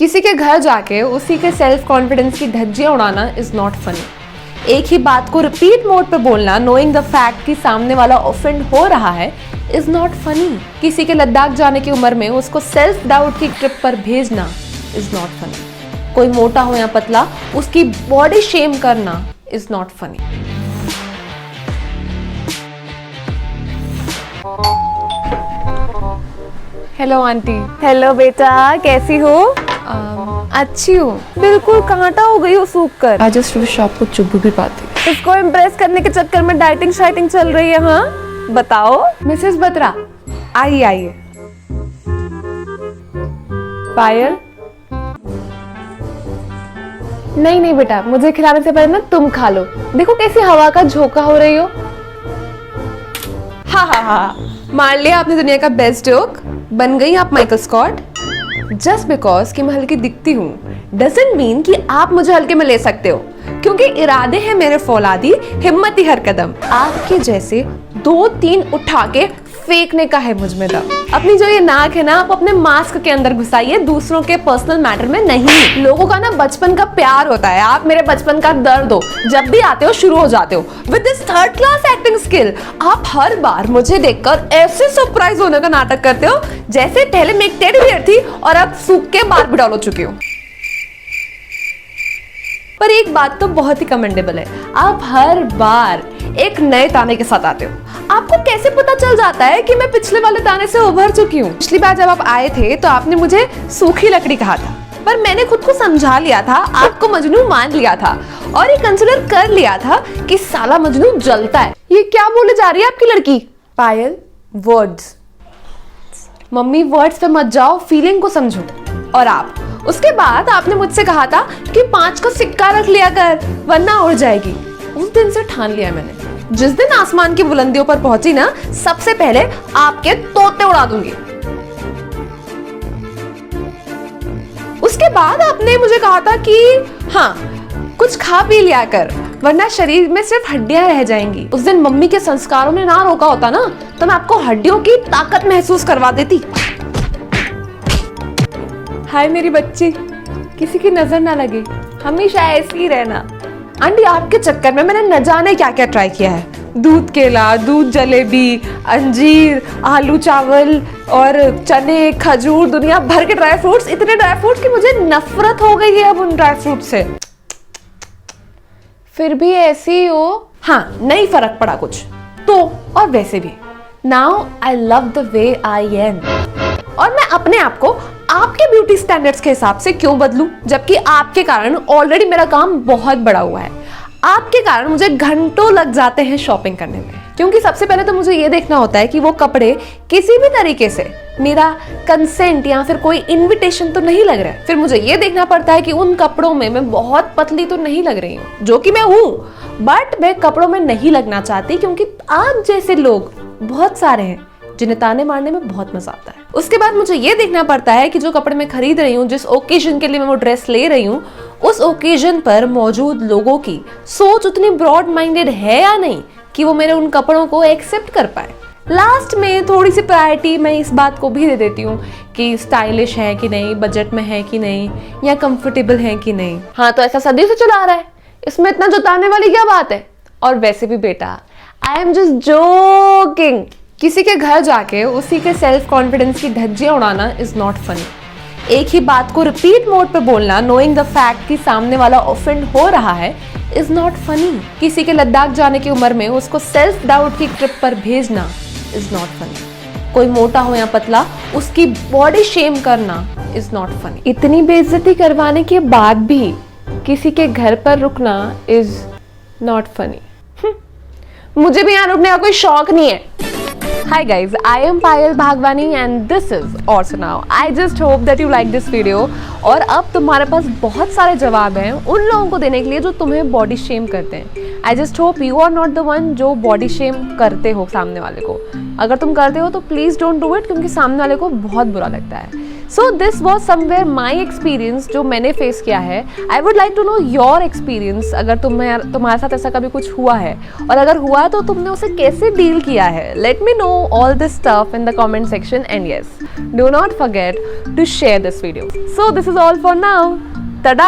किसी के घर जाके उसी के सेल्फ कॉन्फिडेंस की धज्जियां उड़ाना इज नॉट फनी। एक ही बात को रिपीट मोड पे बोलना नोइंग द फैक्ट कि सामने वाला ऑफेंड हो रहा है इज नॉट फनी। किसी के लद्दाख जाने की उम्र में उसको सेल्फ डाउट की ट्रिप पर भेजना इज नॉट फनी। कोई मोटा हो या पतला उसकी बॉडी शेम करना is not funny. Hello aunty. Hello बेटा, कैसी हो? अच्छी हूँ, बिल्कुल कांटा हो गई हो सूख कर। आज इस शॉप को चुभ भी पाती। इसको इम्प्रेस करने के चक्कर में डाइटिंग शाइटिंग चल रही है। हाँ बताओ। मिसेस बत्रा, आइए आइए। पायल, नहीं बेटा, मुझे खिलाने से पहले ना तुम खा लो। देखो कैसी हवा का झोंका हो रही हो। हा, मार लिया आपने दुनिया का बेस्ट जोक। बन गई आप माइकल स्कॉट। जस्ट बिकॉज कि मैं हल्की दिखती हूँ डजंट मीन कि आप मुझे हल्के में ले सकते हो, क्योंकि इरादे हैं मेरे फौलादी, हिम्मत ही हर कदम। आपके जैसे 2-3 उठा के फेंकने का है मुझ में दम। अपनी जो ये नाक है ना, आप अपने मास्क के अंदर घुसाइए, दूसरों के पर्सनल मैटर में नहीं। लोगों का ना बचपन का प्यार होता है, आप मेरे बचपन का दर्द हो। जब भी आते हो शुरू हो जाते हो with this third class acting skill. आप हर बार मुझे देखकर ऐसे सरप्राइज होने का नाटक करते हो जैसे पहले मैं एक टेडी बियर थी और अब सूख के बार्बी डॉल हो चुकी हूँ। पर एक बात तो बहुत ही कमेंडेबल है, आप हर बार एक नए ताने के साथ आते हो। आपको कैसे पता चल जाता है कि मैं पिछले वाले ताने से उभर चुकी हूँ? पिछली बार जब आप आए थे तो आपने मुझे सूखी लकड़ी कहा था, पर मैंने खुद को समझा लिया था, आपको मजनू मान लिया था और ये कंसिडर कर लिया था कि साला मजनू जलता है। ये क्या बोले जा रही है आपकी लड़की? पायल, वर्ड्स। मम्मी वर्ड्स पे मत जाओ, फीलिंग को समझो। और आप उसके बाद आपने मुझसे कहा था कि 5 का सिक्का रख लिया कर वरना उड़ जाएगी। उस दिन से ठान लिया मैंने, जिस दिन आसमान की बुलंदियों पर पहुंची ना, सबसे पहले आपके तोते उड़ा दूंगी। उसके बाद आपने मुझे कहा था कि हाँ कुछ खा पी लिया कर वरना शरीर में सिर्फ हड्डियां रह जाएंगी। उस दिन मम्मी के संस्कारों ने ना रोका होता ना तो मैं आपको हड्डियों की ताकत महसूस करवा देती। हाय मेरी बच्ची, किसी की नजर ना लगे, हमेशा ऐसी ही रहना। आंटी आपके चक्कर में मैंने न जाने क्या क्या ट्राई किया है। दूध केला, दूध जलेबी, अंजीर, आलू चावल और चने, खजूर, दुनिया भर के ड्राई फ्रूट्स। इतने ड्राई फ्रूट्स कि मुझे नफरत हो गई है अब उन ड्राई फ्रूट से। फिर भी ऐसी हो। हाँ, नहीं फर्क पड़ा कुछ तो। और वैसे भी now I love the way I am, और मैं अपने आप को आपके ब्यूटी स्टैंडर्ड्स के हिसाब से क्यों बदलूं, जबकि आपके कारण ऑलरेडी मेरा काम बहुत बड़ा हुआ है। आपके कारण मुझे घंटों लग जाते हैं शॉपिंग करने में, क्योंकि सबसे पहले तो मुझे ये देखना होता है कि वो कपड़े किसी भी तरीके से मेरा कंसेंट या फिर कोई इनविटेशन तो नहीं लग रहा है। फिर मुझे ये देखना पड़ता है कि उन कपड़ों में मैं बहुत पतली तो नहीं लग रही हूँ, जो कि मैं हूँ, बट मैं कपड़ों में नहीं लगना चाहती, क्योंकि आप जैसे लोग बहुत सारे हैं जिन्हें ताने मारने में बहुत मजा आता है। उसके बाद मुझे ये देखना पड़ता है कि जो कपड़े मैं खरीद रही हूँ, जिस ओकेजन के लिए मैं वो ड्रेस ले रही हूँ, उस ओकेजन पर मौजूद लोगों की सोच उतनी ब्रॉड माइंडेड है या नहीं कि वो मेरे उन कपड़ों को एक्सेप्ट कर पाए। लास्ट में थोड़ी सी प्रायोरिटी मैं इस बात को भी दे देती हूँ कि स्टाइलिश है कि नहीं, बजट में है कि नहीं, या कंफर्टेबल है कि नहीं। हाँ तो ऐसा सदी से चला आ रहा है, इसमें इतना जताने वाली क्या बात है? और वैसे भी बेटा, आई एम जस्ट जोकिंग। किसी के घर जाके उसी के सेल्फ कॉन्फिडेंस की धज्जियां उड़ाना इज नॉट फनी। एक ही बात को रिपीट मोड पे बोलना नोइंग द फैक्ट कि सामने वाला ऑफेंड हो रहा है इज नॉट फनी। किसी के लद्दाख जाने की उम्र में उसको सेल्फ डाउट की ट्रिप पर भेजना इज नॉट फनी। कोई मोटा हो या पतला उसकी बॉडी शेम करना इज नॉट फनी। इतनी बेइज्जती करवाने के बाद भी किसी के घर पर रुकना इज नॉट फनी। मुझे भी यहाँ रुकने का कोई शौक नहीं है। Hi guys, I am Payal Bhagwani and this is Also Now. I just hope that you like this video. और अब तुम्हारे पास बहुत सारे जवाब हैं उन लोगों को देने के लिए जो तुम्हें बॉडी शेम करते हैं। I just hope you are not the one जो बॉडी शेम करते हो सामने वाले को। अगर तुम करते हो तो प्लीज डोंट डू इट, क्योंकि सामने वाले को बहुत बुरा लगता है। So this was somewhere my experience जो मैंने फेस किया है. I would like to know your experience. अगर तुम्हारे साथ ऐसा कभी कुछ हुआ है और अगर हुआ है तो तुमने उसे कैसे डील किया है. Let me know all this stuff in the comment section and yes, do not forget to share this video. So this is all for now. Tada!